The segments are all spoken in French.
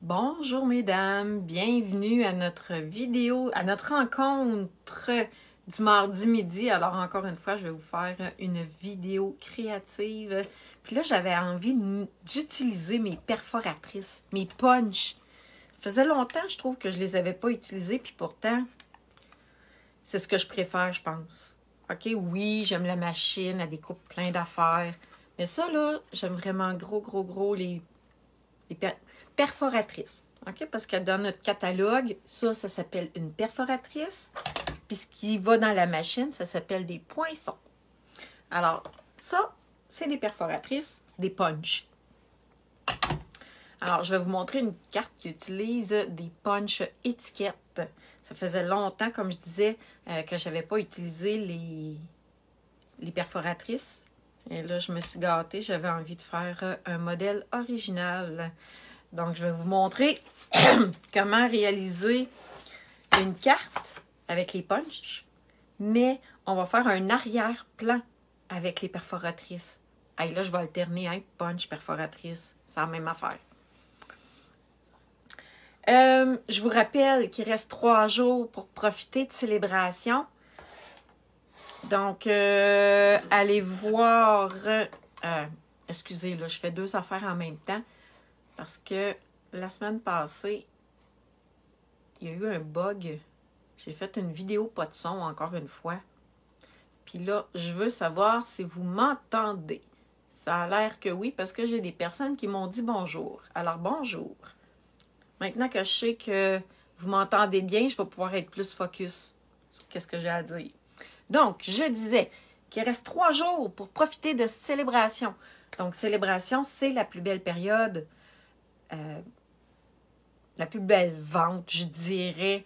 Bonjour mesdames, bienvenue à notre vidéo, à notre rencontre du mardi midi. Alors encore une fois, je vais vous faire une vidéo créative. Puis là, j'avais envie d'utiliser mes perforatrices, mes punch. Ça faisait longtemps, je trouve, que je les avais pas utilisées, puis pourtant, c'est ce que je préfère, je pense. OK, oui, j'aime la machine, elle découpe plein d'affaires. Mais ça, là, j'aime vraiment gros les perforatrices. OK? Parce que dans notre catalogue, ça s'appelle une perforatrice. Puis ce qui va dans la machine, ça s'appelle des poinçons. Alors, ça, c'est des perforatrices, des punch. Alors, je vais vous montrer une carte qui utilise des punch étiquettes. Ça faisait longtemps, comme je disais, que je n'avais pas utilisé les perforatrices. Et là, je me suis gâtée. J'avais envie de faire un modèle original. Donc, je vais vous montrer comment réaliser une carte avec les punch, mais on va faire un arrière-plan avec les perforatrices. Hey, là, je vais alterner, hein, punch, perforatrice. C'est la même affaire. Je vous rappelle qu'il reste 3 jours pour profiter de célébration. Donc, allez voir... excusez, là, je fais 2 affaires en même temps. Parce que la semaine passée, il y a eu un bug. J'ai fait une vidéo pas de son encore une fois. Puis là, je veux savoir si vous m'entendez. Ça a l'air que oui, parce que j'ai des personnes qui m'ont dit bonjour. Alors, bonjour. Maintenant que je sais que vous m'entendez bien, je vais pouvoir être plus focus sur ce que j'ai à dire. Donc, je disais qu'il reste 3 jours pour profiter de célébration. Donc, célébration, c'est la plus belle période. La plus belle vente, je dirais,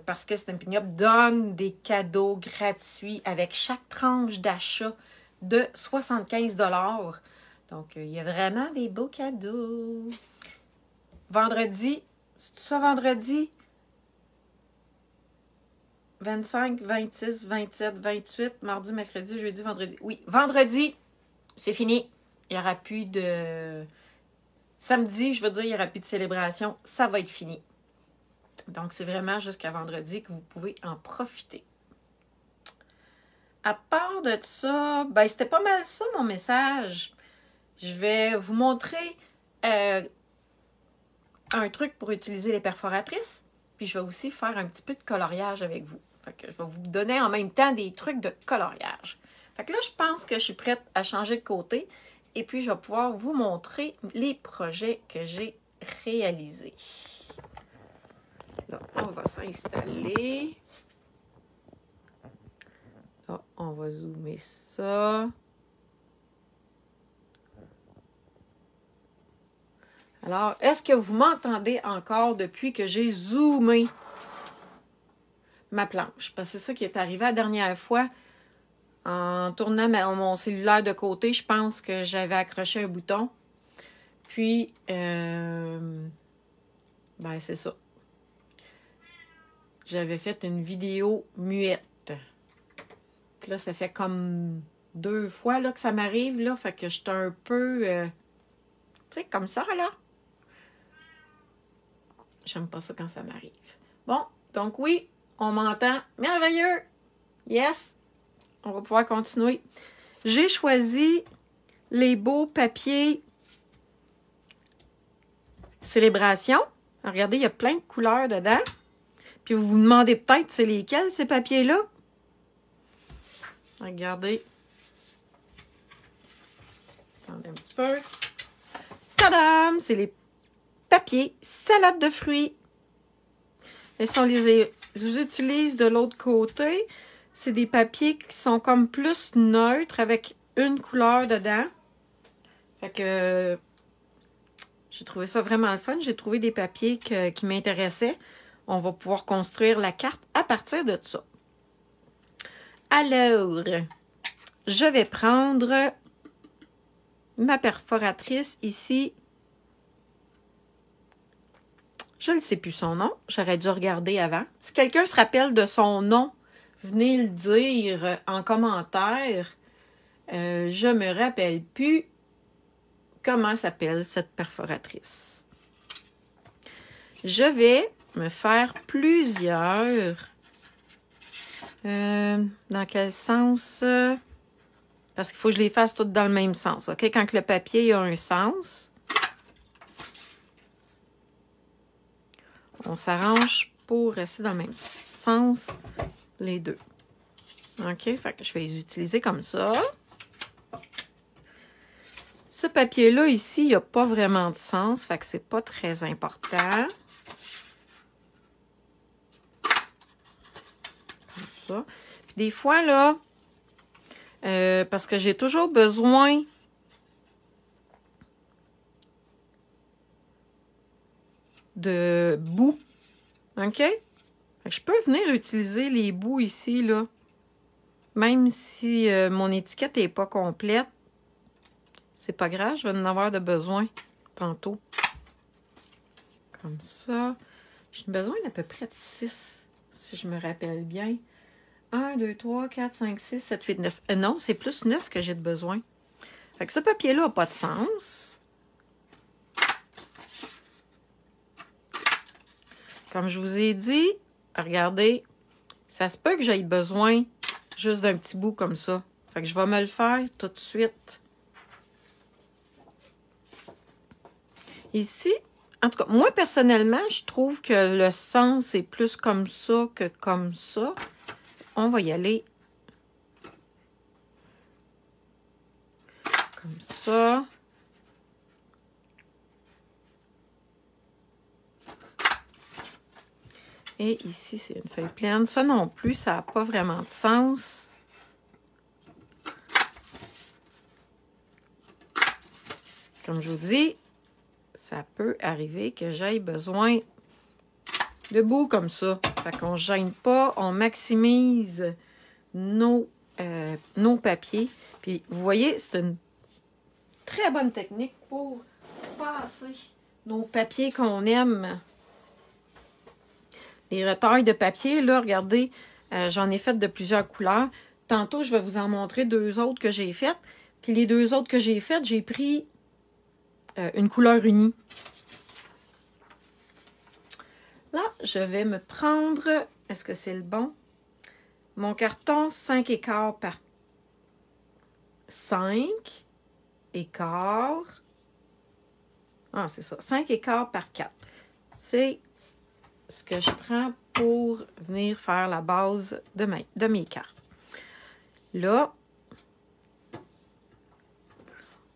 parce que Stampin' Up donne des cadeaux gratuits avec chaque tranche d'achat de 75 $. Donc, il y a vraiment des beaux cadeaux. Vendredi, c'est ça vendredi? 25, 26, 27, 28, mardi, mercredi, jeudi, vendredi. Oui, vendredi, c'est fini. Il n'y aura plus de... Samedi, je veux dire, il n'y aura plus de célébration. Ça va être fini. Donc, c'est vraiment jusqu'à vendredi que vous pouvez en profiter. À part de ça, ben, c'était pas mal ça, mon message. Je vais vous montrer un truc pour utiliser les perforatrices. Puis, je vais aussi faire un petit peu de coloriage avec vous. Fait que je vais vous donner en même temps des trucs de coloriage. Fait que là, je pense que je suis prête à changer de côté. Et puis, je vais pouvoir vous montrer les projets que j'ai réalisés. Là, on va s'installer. Là, on va zoomer ça. Alors, est-ce que vous m'entendez encore depuis que j'ai zoomé ma planche? Parce que c'est ça qui est arrivé la dernière fois. En tournant mon cellulaire de côté, je pense que j'avais accroché un bouton. Puis, ben c'est ça. J'avais fait une vidéo muette. Puis là, ça fait comme 2 fois là, que ça m'arrive, là. Fait que j'étais un peu... tu sais, comme ça, là. J'aime pas ça quand ça m'arrive. Bon, donc oui, on m'entend. Merveilleux! Yes! On va pouvoir continuer. J'ai choisi les beaux papiers célébration. Regardez, il y a plein de couleurs dedans. Puis vous vous demandez peut-être c'est lesquels ces papiers-là. Regardez. Attendez un petit peu. Tadam! C'est les papiers salade de fruits. Et si on les utilise de l'autre côté, c'est des papiers qui sont comme plus neutres avec une couleur dedans. Fait que j'ai trouvé ça vraiment le fun. J'ai trouvé des papiers qui m'intéressaient. On va pouvoir construire la carte à partir de ça. Alors, je vais prendre ma perforatrice ici. Je ne sais plus son nom. J'aurais dû regarder avant. Si quelqu'un se rappelle de son nom, venez le dire en commentaire. Je me rappelle plus comment s'appelle cette perforatrice. Je vais me faire plusieurs. Dans quel sens? Parce qu'il faut que je les fasse toutes dans le même sens. OK? Quand le papier a un sens, on s'arrange pour rester dans le même sens, les deux. OK? Fait que je vais les utiliser comme ça. Ce papier-là, ici, il n'y a pas vraiment de sens. Fait que c'est pas très important. Comme ça. Puis des fois, là, parce que j'ai toujours besoin de bouts. OK? Fait que je peux venir utiliser les bouts ici, là. Même si mon étiquette n'est pas complète. C'est pas grave, je vais en avoir de besoin tantôt. Comme ça. J'ai besoin d'à peu près de 6, si je me rappelle bien. 1, 2, 3, 4, 5, 6, 7, 8, 9. Non, c'est plus 9 que j'ai de besoin. Fait que ce papier-là n'a pas de sens. Comme je vous ai dit, regardez, ça se peut que j'aie besoin juste d'un petit bout comme ça. Fait que je vais me le faire tout de suite. Ici, en tout cas, moi, personnellement, je trouve que le sens est plus comme ça que comme ça. On va y aller comme ça. Et ici, c'est une feuille pleine. Ça non plus, ça n'a pas vraiment de sens. Comme je vous dis, ça peut arriver que j'aille besoin de bouts comme ça. Fait qu'on ne gêne pas, on maximise nos papiers. Puis, vous voyez, c'est une très bonne technique pour passer nos papiers qu'on aime. Les retailles de papier, là, regardez, j'en ai fait de plusieurs couleurs. Tantôt, je vais vous en montrer 2 autres que j'ai faites. Puis les 2 autres que j'ai faites, j'ai pris une couleur unie. Là, je vais me prendre, est-ce que c'est le bon? Mon carton 5 écarts par 5 écarts. Ah, c'est ça, 5 écarts par 4. C'est ce que je prends pour venir faire la base de mes cartes. Là,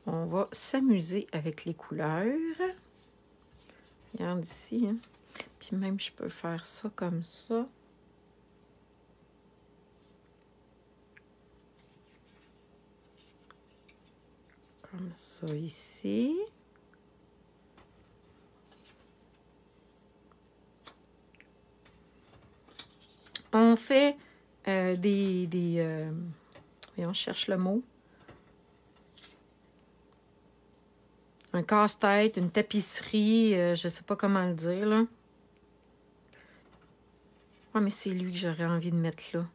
on va s'amuser avec les couleurs. Regarde ici, hein? Puis même, je peux faire ça comme ça. Comme ça ici. On fait voyons, je cherche le mot. Un casse-tête, une tapisserie, je ne sais pas comment le dire, là. Ah, mais c'est lui que j'aurais envie de mettre là.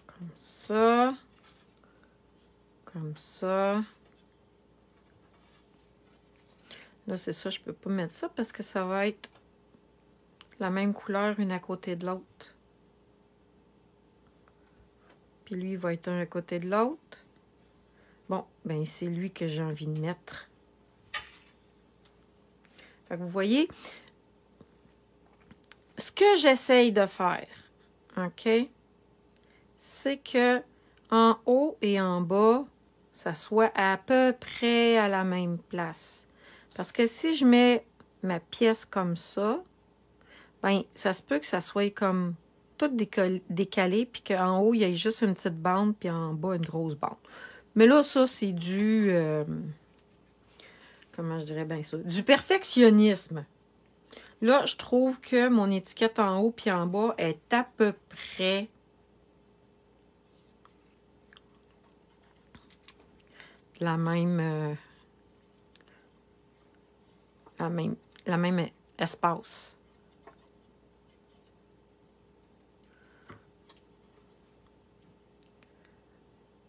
Comme ça. Comme ça. Là, c'est ça, je peux pas mettre ça parce que ça va être la même couleur une à côté de l'autre. Puis lui, il va être un à côté de l'autre. Bon, ben c'est lui que j'ai envie de mettre. Fait que vous voyez, ce que j'essaye de faire, OK, c'est que en haut et en bas, ça soit à peu près à la même place. Parce que si je mets ma pièce comme ça, ben ça se peut que ça soit comme tout décalé, puis qu'en haut, il y ait juste une petite bande, puis en bas, une grosse bande. Mais là, ça, c'est du... comment je dirais bien ça? Du perfectionnisme. Là, je trouve que mon étiquette en haut puis en bas est à peu près la même espace.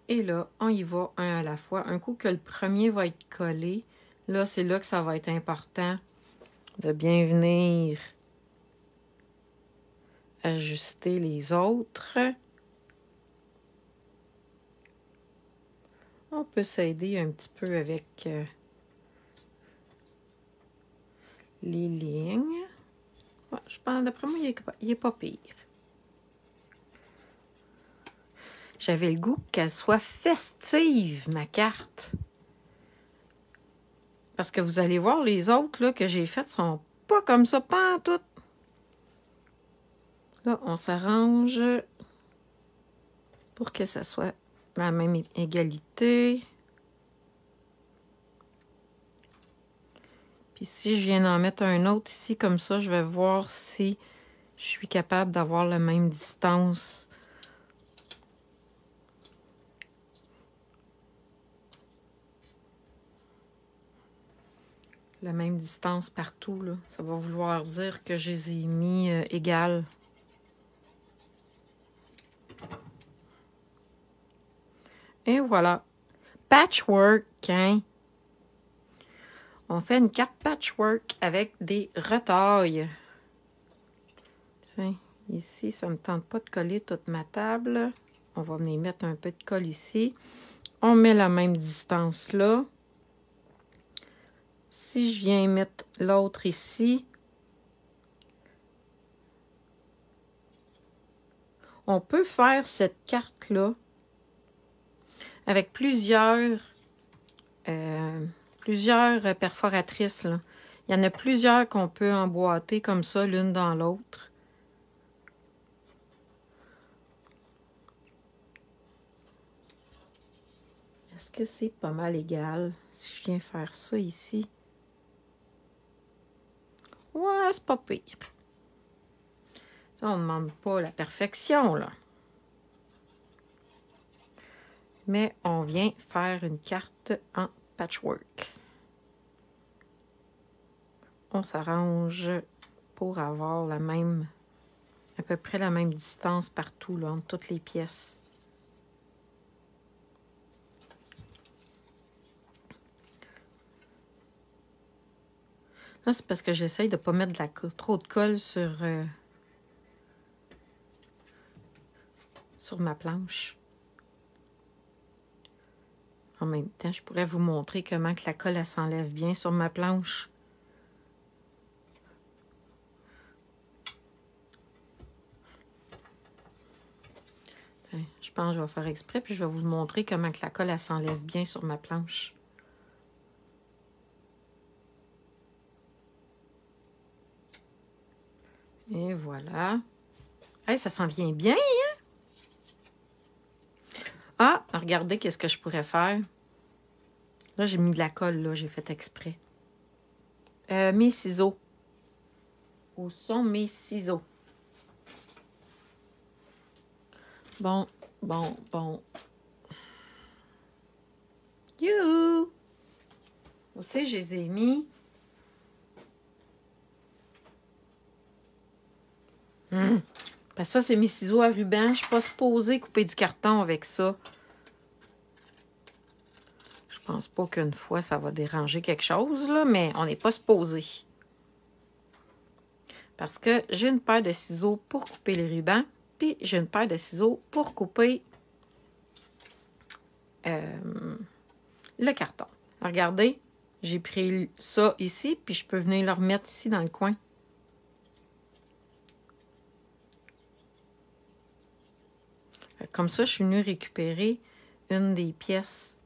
Et là, on y va un à la fois. Un coup que le premier va être collé, Là, c'est là que ça va être important de bien venir ajuster les autres. On peut s'aider un petit peu avec les lignes. Ouais, je pense, d'après moi, il est pas pire. J'avais le goût qu'elle soit festive, ma carte. Parce que vous allez voir, les autres là, que j'ai faites sont pas comme ça, pas en tout. Là, on s'arrange pour que ça soit la même égalité. Puis si je viens d'en mettre un autre ici comme ça, je vais voir si je suis capable d'avoir la même distance. La même distance partout, là. Ça va vouloir dire que je les ai mis égales. Et voilà. Patchwork, hein? On fait une carte patchwork avec des retailles. Tiens, ici, ça ne me tente pas de coller toute ma table. On va venir mettre un peu de colle ici. On met la même distance là. Si je viens mettre l'autre ici, on peut faire cette carte-là avec plusieurs perforatrices, là. Il y en a plusieurs qu'on peut emboîter comme ça, l'une dans l'autre. Est-ce que c'est pas mal égal si je viens faire ça ici? Ouais, c'est pas pire. Ça, on ne demande pas la perfection, là. Mais on vient faire une carte en patchwork. On s'arrange pour avoir la même, à peu près la même distance partout, là, entre toutes les pièces. Là, c'est parce que j'essaye de ne pas mettre trop de colle sur ma planche. En même temps, je pourrais vous montrer comment que la colle s'enlève bien sur ma planche. Tiens, je pense que je vais faire exprès, puis je vais vous montrer comment que la colle s'enlève bien sur ma planche. Et voilà. Hey, ça s'en vient bien, hein? Ah, regardez qu'est-ce que je pourrais faire. Là, j'ai mis de la colle, là, j'ai fait exprès. Mes ciseaux. Où sont mes ciseaux? Bon. Youhou! Aussi, je les ai mis. Parce que ça, c'est mes ciseaux à ruban. Je ne suis pas supposée couper du carton avec ça. Je pense pas qu'une fois, ça va déranger quelque chose, là, mais on n'est pas supposé. Parce que j'ai une paire de ciseaux pour couper les rubans, puis j'ai une paire de ciseaux pour couper le carton. Regardez, j'ai pris ça ici, puis je peux venir le remettre ici dans le coin. Comme ça, je suis venue récupérer une des pièces.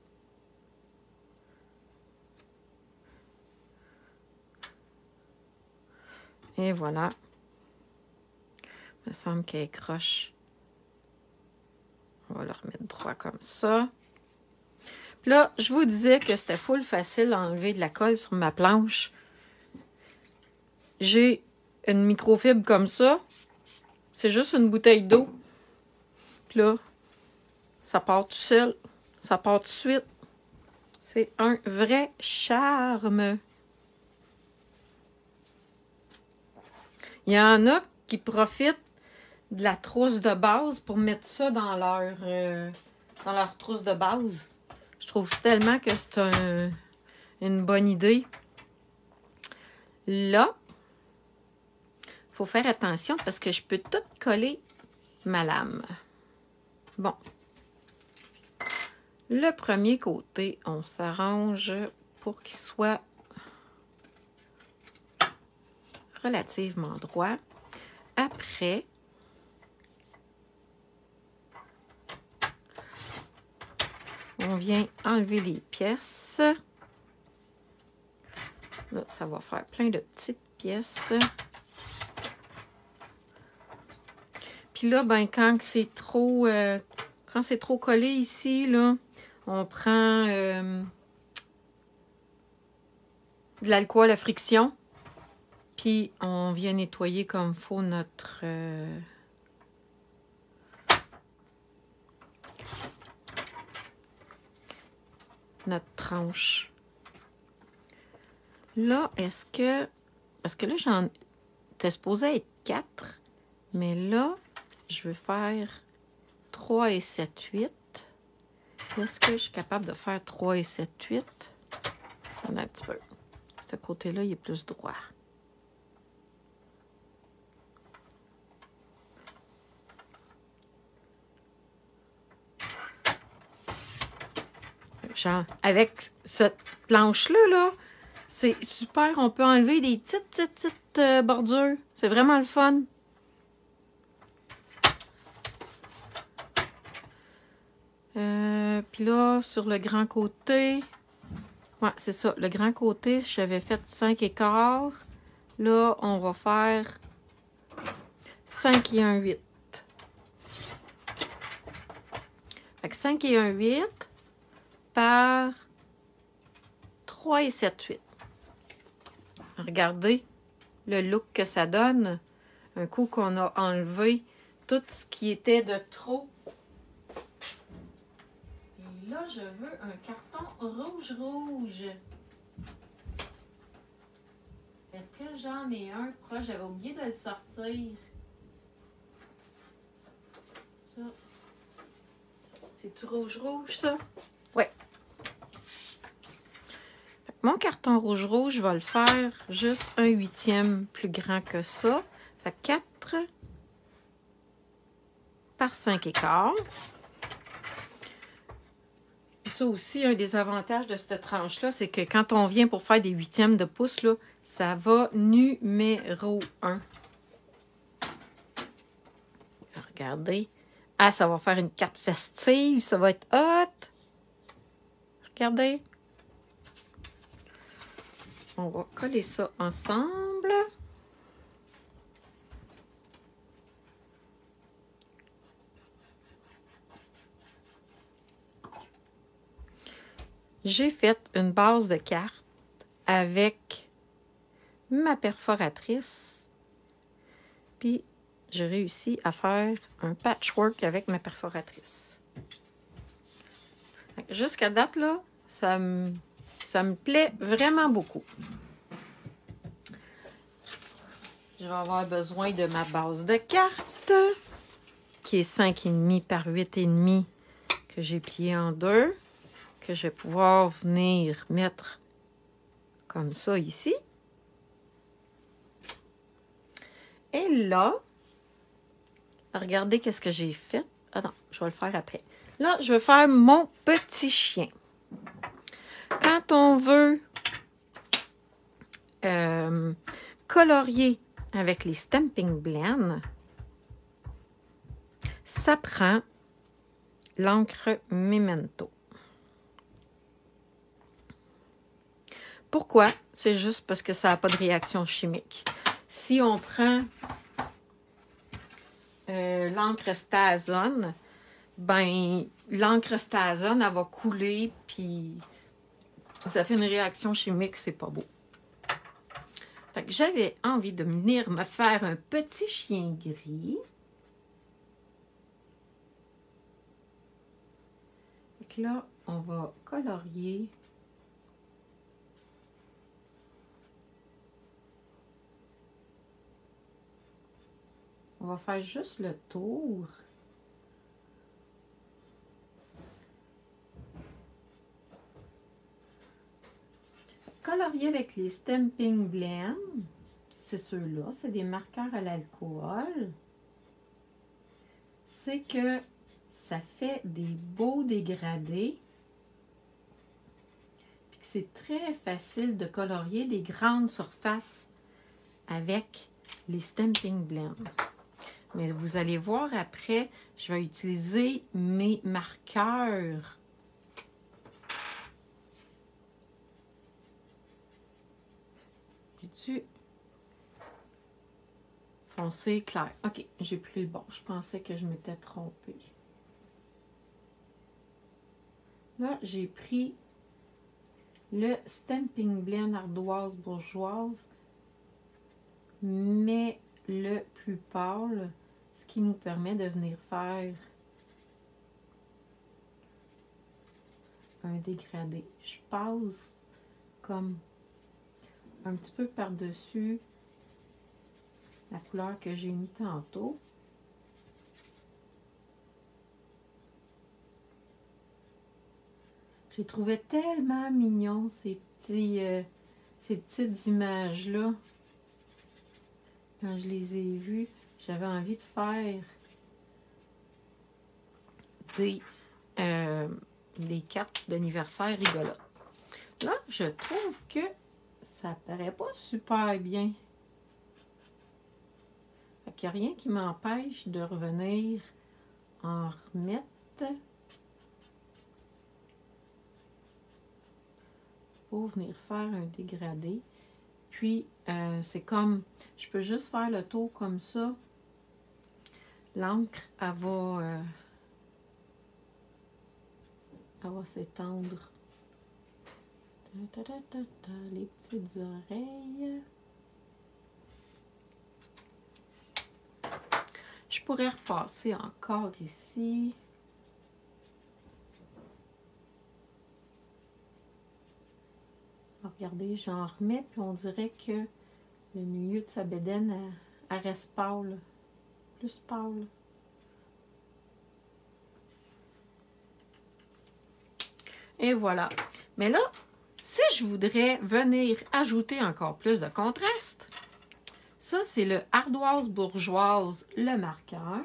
Et voilà. Il me semble qu'elle est croche. On va le remettre droit comme ça. Puis là, je vous disais que c'était full facile d'enlever de la colle sur ma planche. J'ai une microfibre comme ça. C'est juste une bouteille d'eau. Puis là, ça part tout seul. Ça part tout de suite. C'est un vrai charme. Il y en a qui profitent de la trousse de base pour mettre ça dans leur trousse de base. Je trouve tellement que c'est une bonne idée. Là, il faut faire attention parce que je peux tout coller ma lame. Bon. Le premier côté, on s'arrange pour qu'il soit relativement droit. Après, on vient enlever les pièces. Là, ça va faire plein de petites pièces. Puis là, ben, quand c'est trop collé ici, là, on prend de l'alcool à friction. Puis on vient nettoyer comme il faut notre tranche. Là, est-ce que... Parce que là, t'es supposé être 4. Mais là, je veux faire 3 et 7, 8. Est-ce que je suis capable de faire 3 et 7, 8? On a un petit peu. Ce côté-là, il est plus droit. Genre, avec cette planche-là, là, c'est super. On peut enlever des petites bordures. C'est vraiment le fun. Puis là, sur le grand côté... Ouais, c'est ça. Le grand côté, si j'avais fait 5 écarts, là, on va faire 5 et 1, 8. Fait que 5 et 1, 8 par 3 et 7, 8. Regardez le look que ça donne. Un coup qu'on a enlevé tout ce qui était de trop. Et là, je veux un carton rouge. Est-ce que j'en ai un proche? J'avais oublié de le sortir. Ça. C'est-tu rouge, ça? Oui. Mon carton rouge, je vais le faire juste 1/8 plus grand que ça. Fait 4 par 5 écarts. Puis ça aussi, un des avantages de cette tranche-là, c'est que quand on vient pour faire des 8e de pouce, là, ça va numéro 1. Regardez. Ah, ça va faire une carte festive. Ça va être hot. Regardez. On va coller ça ensemble. J'ai fait une base de carte avec ma perforatrice. Puis, j'ai réussi à faire un patchwork avec ma perforatrice. Jusqu'à date, là, ça me plaît vraiment beaucoup. Je vais avoir besoin de ma base de carte, qui est 5,5 par 8,5, que j'ai plié en deux, que je vais pouvoir venir mettre comme ça ici. Et là, regardez qu'est-ce que j'ai fait. Ah non, je vais le faire après. Là, je vais faire mon petit chien. Quand on veut colorier avec les Stampin' Blend, ça prend l'encre Memento. Pourquoi? C'est juste parce que ça n'a pas de réaction chimique. Si on prend l'encre Stazone, ben l'encre Stazone, elle va couler, puis ça fait une réaction chimique, c'est pas beau. Fait que j'avais envie de venir me faire un petit chien gris. Fait que là, on va colorier. On va faire juste le tour. colorier avec les Stampin' Blend. C'est ceux-là, c'est des marqueurs à l'alcool. C'est que ça fait des beaux dégradés. Puis que c'est très facile de colorier des grandes surfaces avec les Stampin' Blend. Mais vous allez voir après, je vais utiliser mes marqueurs. J'ai-tu foncé clair? Ok, j'ai pris le bon. Je pensais que je m'étais trompée. Là, j'ai pris le Stampin' Blend ardoise bourgeoise, mais le plus pâle, ce qui nous permet de venir faire un dégradé. Je passe comme un petit peu par-dessus la couleur que j'ai mis tantôt. J'ai trouvé tellement mignon ces petites images-là. Quand je les ai vues, j'avais envie de faire des cartes d'anniversaire rigolotes. Là, je trouve que ça paraît pas super bien. Fait qu'il n'y a rien qui m'empêche de revenir en remettre. Pour venir faire un dégradé. Puis, c'est comme, je peux juste faire le tour comme ça. L'encre, elle va s'étendre. Les petites oreilles. Je pourrais repasser encore ici. Regardez, j'en remets, puis on dirait que le milieu de sa bédaine, elle reste pâle. Plus pâle. Et voilà. Mais là, si je voudrais venir ajouter encore plus de contraste, ça, c'est le ardoise bourgeoise, le marqueur.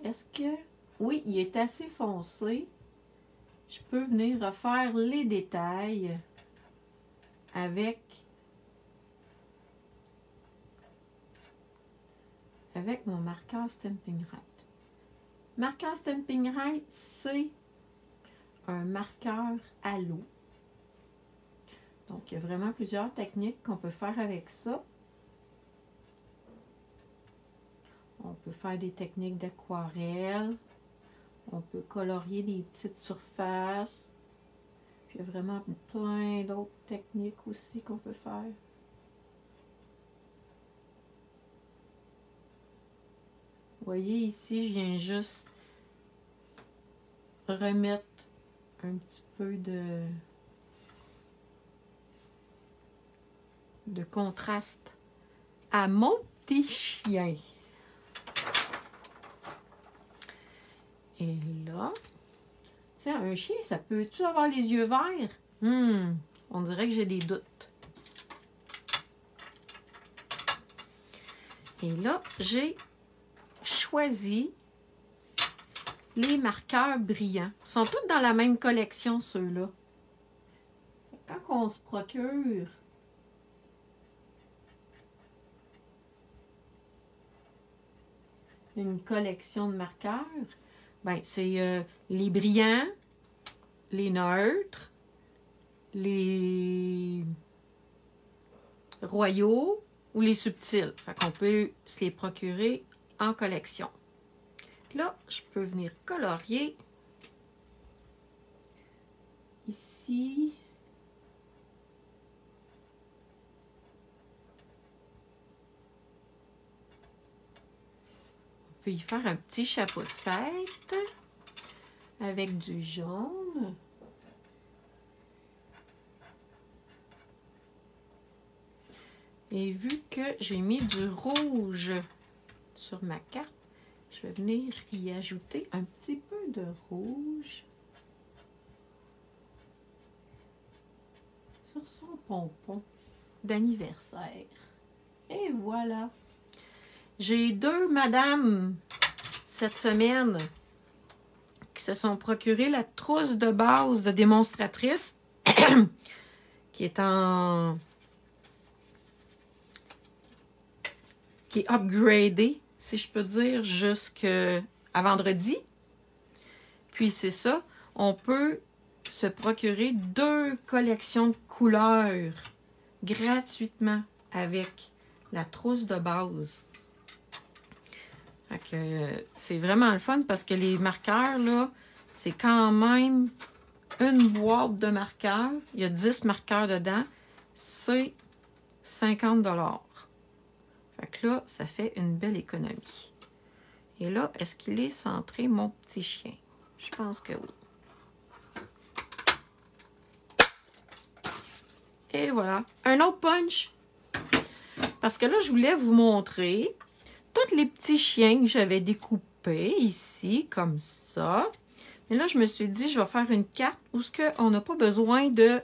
Est-ce que... Oui, il est assez foncé. Je peux venir refaire les détails avec mon marqueur Stampin' Write. Marqueur Stampin' Write, c'est un marqueur à l'eau. Donc, il y a vraiment plusieurs techniques qu'on peut faire avec ça. On peut faire des techniques d'aquarelle. On peut colorier des petites surfaces. Puis, il y a vraiment plein d'autres techniques aussi qu'on peut faire. Vous voyez ici, je viens juste remettre un petit peu de contraste à mon petit chien. Et là, tiens, un chien, ça peut-tu avoir les yeux verts? On dirait que j'ai des doutes. Et là, j'ai choisi les marqueurs brillants. Ils sont tous dans la même collection, ceux-là. Quand on se procure une collection de marqueurs, ben, c'est les brillants, les neutres, les royaux ou les subtils. Fait qu'on peut se les procurer en collection. Là, je peux venir colorier ici. On peut y faire un petit chapeau de fête avec du jaune. Et vu que j'ai mis du rouge sur ma carte, je vais venir y ajouter un petit peu de rouge sur son pompon d'anniversaire. Et voilà. J'ai 2 madames cette semaine qui se sont procuré la trousse de base de démonstratrice qui est upgradée, si je peux dire, jusqu'à vendredi. Puis c'est ça, on peut se procurer 2 collections de couleurs gratuitement avec la trousse de base. C'est vraiment le fun parce que les marqueurs, là, c'est quand même une boîte de marqueurs. Il y a 10 marqueurs dedans. C'est 50 $. Fait que là, ça fait une belle économie. Et là, est-ce qu'il est centré, mon petit chien? Je pense que oui. Et voilà. Un autre punch. Parce que là, je voulais vous montrer tous les petits chiens que j'avais découpés ici, comme ça. Mais là, je me suis dit, je vais faire une carte où on n'a pas besoin de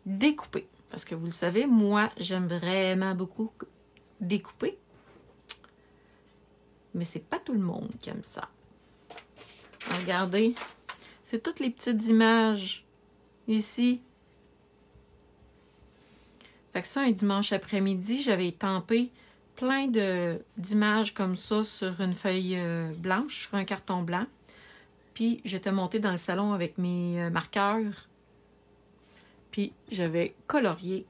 découper. Parce que vous le savez, moi, j'aime vraiment beaucoup découper. Mais c'est pas tout le monde qui aime ça. Regardez, c'est toutes les petites images ici. Fait que ça, un dimanche après-midi, j'avais estampé plein d'images comme ça sur une feuille blanche, sur un carton blanc. Puis j'étais montée dans le salon avec mes marqueurs. Puis j'avais colorié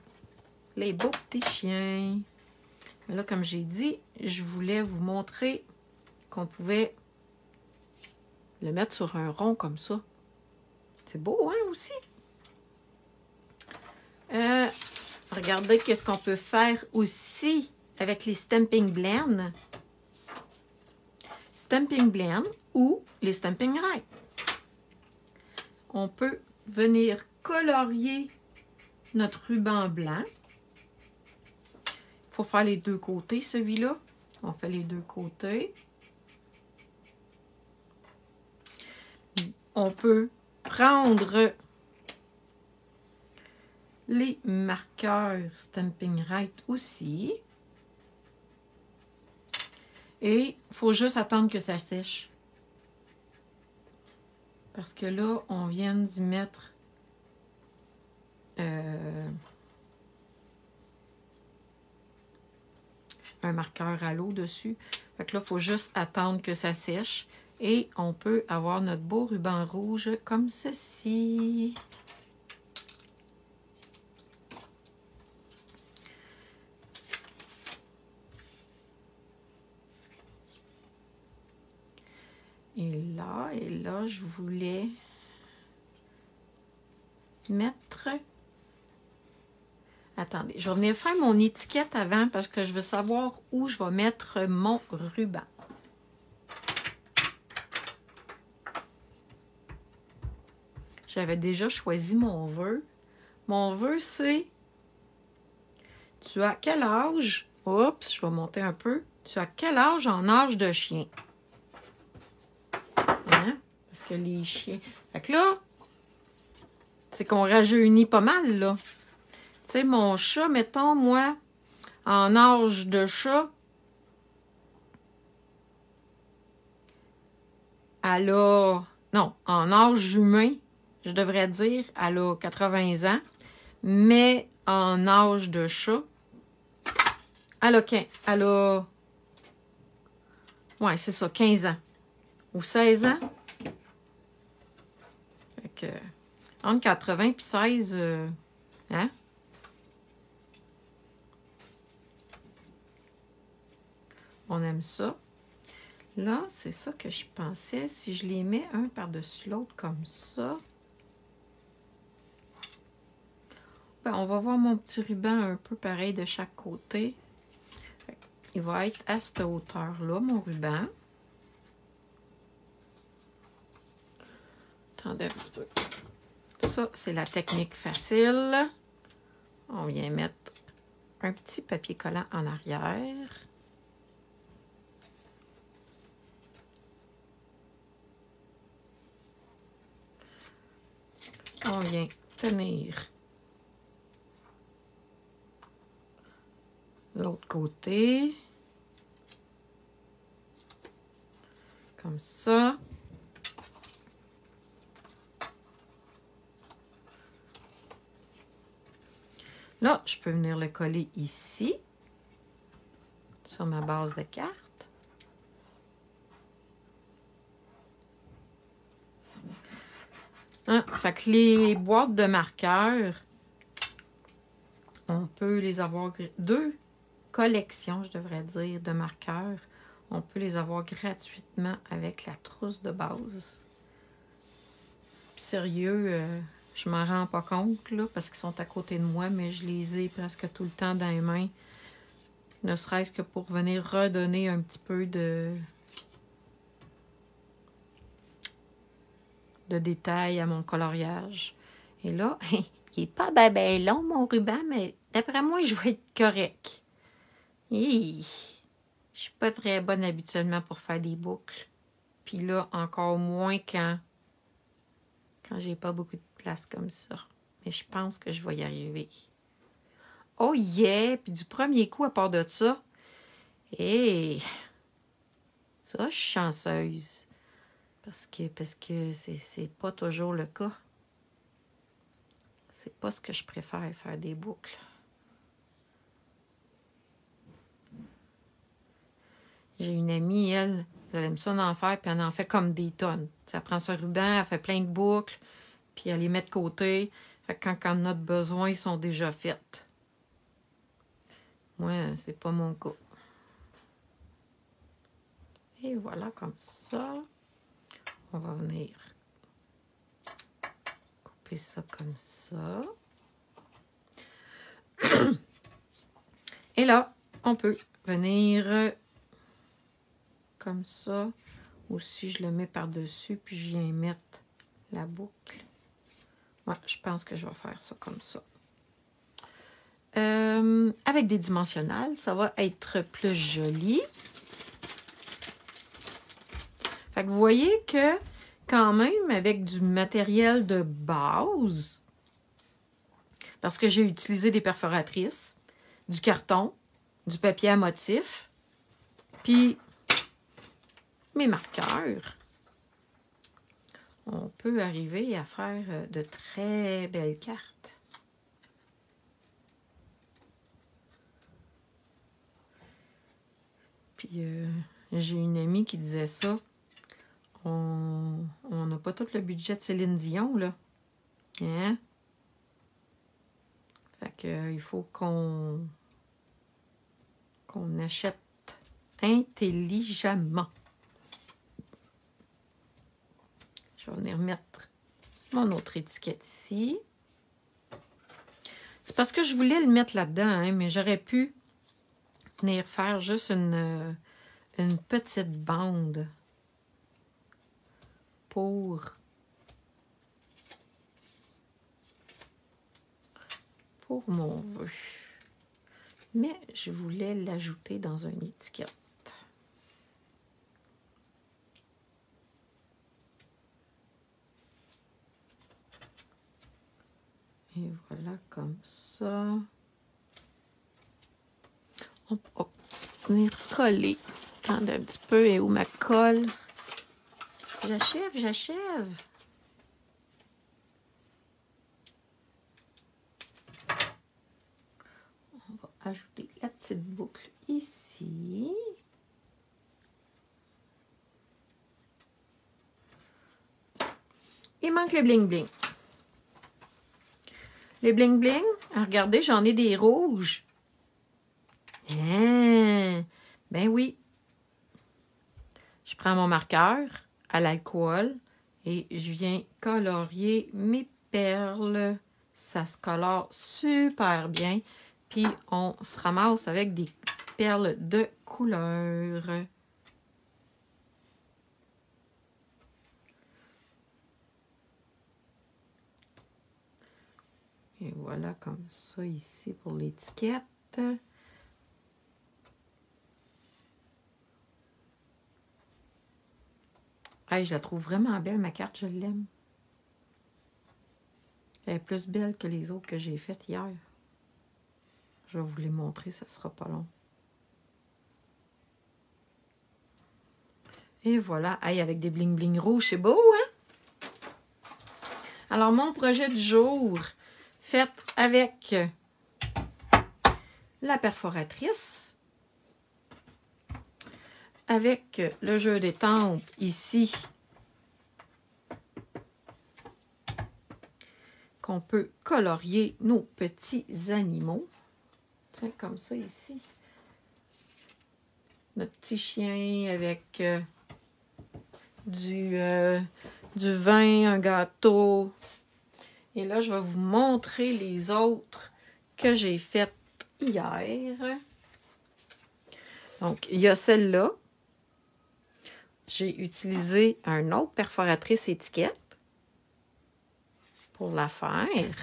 les beaux petits chiens. Mais là, comme j'ai dit, je voulais vous montrer qu'on pouvait le mettre sur un rond comme ça. C'est beau, hein, aussi? Regardez qu'est-ce qu'on peut faire aussi avec les Stampin' Blend. Stampin' Blend ou les Stampin' Right. On peut venir colorier notre ruban blanc. Il faut faire les 2 côtés, celui-là. On fait les 2 côtés. On peut prendre les marqueurs Stampin' Right aussi. Et il faut juste attendre que ça sèche. Parce que là, on vient d'y mettre un marqueur à l'eau dessus. Fait que là, il faut juste attendre que ça sèche. Et on peut avoir notre beau ruban rouge comme ceci. Et là, je voulais mettre... Attendez, je vais venir faire mon étiquette avant parce que je veux savoir où je vais mettre mon ruban. J'avais déjà choisi mon vœu. Mon vœu, c'est... Tu as quel âge? Oups, je vais monter un peu. Tu as quel âge en âge de chien? Hein? Parce que les chiens... Fait que là, c'est qu'on rajeunit pas mal, là. Tu sais, mon chat, mettons, moi, en âge de chat, elle a... Non, en âge humain, je devrais dire, elle a 80 ans. Mais en âge de chat, elle a... Ouais, c'est ça, 15 ans. Ou 16 ans. Fait que... Entre 80 et 16... hein? On aime ça. Là, c'est ça que je pensais. Si je les mets un par-dessus l'autre comme ça... Ben, on va voir mon petit ruban un peu pareil de chaque côté. Il va être à cette hauteur-là, mon ruban. Attendez un petit peu. Ça, c'est la technique facile. On vient mettre un petit papier collant en arrière. On vient tenir l'autre côté. Comme ça. Là, je peux venir le coller ici, sur ma base de carte. Hein? Fait que les boîtes de marqueurs, on peut les avoir, 2 collections, je devrais dire, de marqueurs. On peut les avoir gratuitement avec la trousse de base. Puis sérieux, je m'en rends pas compte, là, parce qu'ils sont à côté de moi, mais je les ai presque tout le temps dans les mains. Ne serait-ce que pour venir redonner un petit peu de détails à mon coloriage. Et là, il est pas ben long, mon ruban, mais d'après moi, je vais être correct. Hi. Je suis pas très bonne habituellement pour faire des boucles. Puis là, encore moins quand j'ai pas beaucoup de place comme ça. Mais je pense que je vais y arriver. Oh yeah! Puis du premier coup, à part de ça, hey! Ça, je suis chanceuse. Parce que c'est pas toujours le cas. C'est pas ce que je préfère, faire des boucles. J'ai une amie, elle aime ça en faire, puis elle en fait comme des tonnes. Elle prend ce ruban, elle fait plein de boucles, puis elle les met de côté. Fait que quand on a besoin, ils sont déjà faits. Moi, c'est pas mon cas. Et voilà, comme ça. On va venir couper ça comme ça. Et là, on peut venir comme ça. Ou si je le mets par-dessus, puis je viens mettre la boucle. Ouais, je pense que je vais faire ça comme ça. Avec des dimensionnels, ça va être plus joli. Fait que vous voyez que quand même, avec du matériel de base, parce que j'ai utilisé des perforatrices, du carton, du papier à motif, puis mes marqueurs, on peut arriver à faire de très belles cartes. Puis j'ai une amie qui disait ça. On n'a pas tout le budget de Céline Dion, là. Hein? Fait que il faut qu'on achète intelligemment. Je vais venir mettre mon autre étiquette ici. C'est parce que je voulais le mettre là-dedans, hein, mais j'aurais pu venir faire juste une petite bande pour mon vœu. Mais je voulais l'ajouter dans une étiquette. Et voilà, comme ça. On va venir coller. Attendez un petit peu. Et où ma colle? J'achève. On va ajouter la petite boucle ici. Il manque les bling-bling. Les bling-bling, regardez, j'en ai des rouges. Ben oui. Je prends mon marqueur à l'alcool et je viens colorier mes perles. Ça se colore super bien. Puis on se ramasse avec des perles de couleur. Et voilà comme ça ici pour l'étiquette. Hey, je la trouve vraiment belle, ma carte, je l'aime. Elle est plus belle que les autres que j'ai faites hier. Je vais vous les montrer, ça sera pas long. Et voilà. Hey, avec des bling-bling rouges, c'est beau, hein? Alors, mon projet du jour, fait avec la perforatrice, avec le jeu d'étampes ici, qu'on peut colorier nos petits animaux. Tiens, comme ça ici. Notre petit chien avec du vin, un gâteau. Et là, je vais vous montrer les autres que j'ai faites hier. Donc, il y a celle-là. J'ai utilisé un autre perforatrice étiquette pour la faire.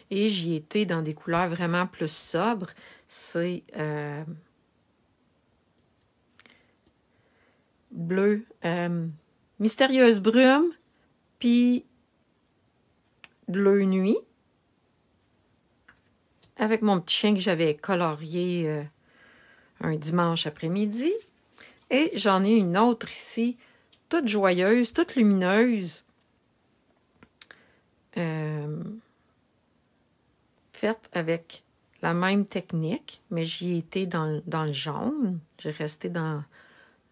Et j'y étais dans des couleurs vraiment plus sobres. C'est bleu, mystérieuse brume, puis bleu nuit. Avec mon petit chien que j'avais colorié un dimanche après-midi. Et j'en ai une autre ici, toute joyeuse, toute lumineuse. Faite avec la même technique, mais j'y ai été dans le jaune. J'ai resté dans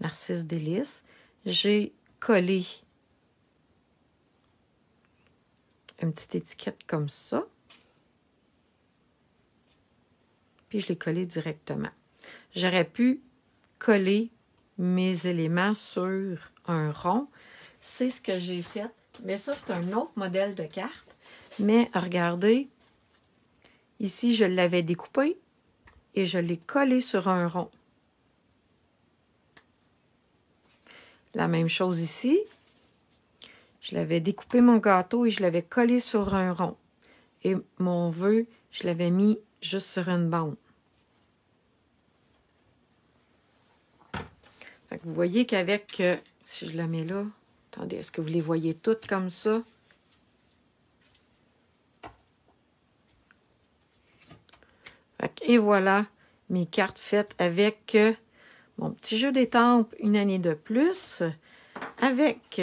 Narcisse Délice. J'ai collé une petite étiquette comme ça. Puis je l'ai collé directement. J'aurais pu coller mes éléments sur un rond. C'est ce que j'ai fait. Mais ça, c'est un autre modèle de carte. Mais regardez, ici, je l'avais découpé et je l'ai collé sur un rond. La même chose ici. Je l'avais découpé mon gâteau et je l'avais collé sur un rond. Et mon vœu, je l'avais mis juste sur une bande. Fait que vous voyez qu'avec, si je la mets là, attendez, est-ce que vous les voyez toutes comme ça? Fait que, et voilà mes cartes faites avec mon petit jeu d'étampes une année de plus, avec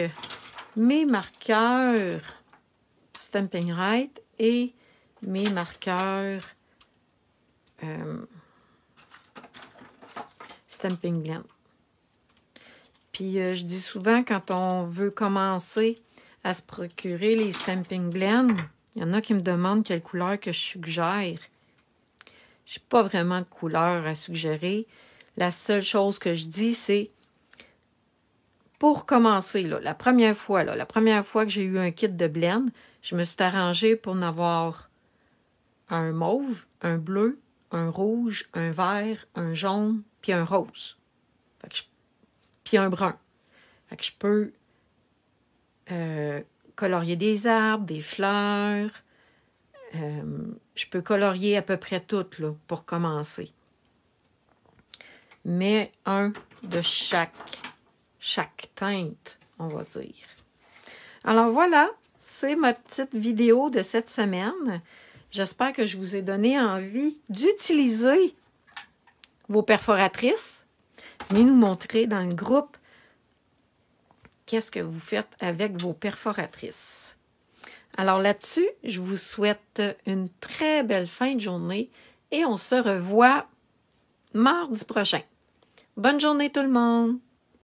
mes marqueurs Stampin' Right et mes marqueurs Stampin' Blend. Puis je dis souvent, quand on veut commencer à se procurer les Stampin' Blend, il y en a qui me demandent quelle couleur que je suggère. Je n'ai pas vraiment de couleur à suggérer. La seule chose que je dis, c'est pour commencer, là, la première fois que j'ai eu un kit de blend, je me suis arrangée pour en avoir un mauve, un bleu, un rouge, un vert, un jaune, puis un rose. Puis un brun. Fait que je peux colorier des arbres, des fleurs. Je peux colorier à peu près tout là, pour commencer. Mais un de chaque teinte, on va dire. Alors voilà, c'est ma petite vidéo de cette semaine. J'espère que je vous ai donné envie d'utiliser vos perforatrices. Venez nous montrer dans le groupe qu'est-ce que vous faites avec vos perforatrices. Alors là-dessus, je vous souhaite une très belle fin de journée et on se revoit mardi prochain. Bonne journée tout le monde!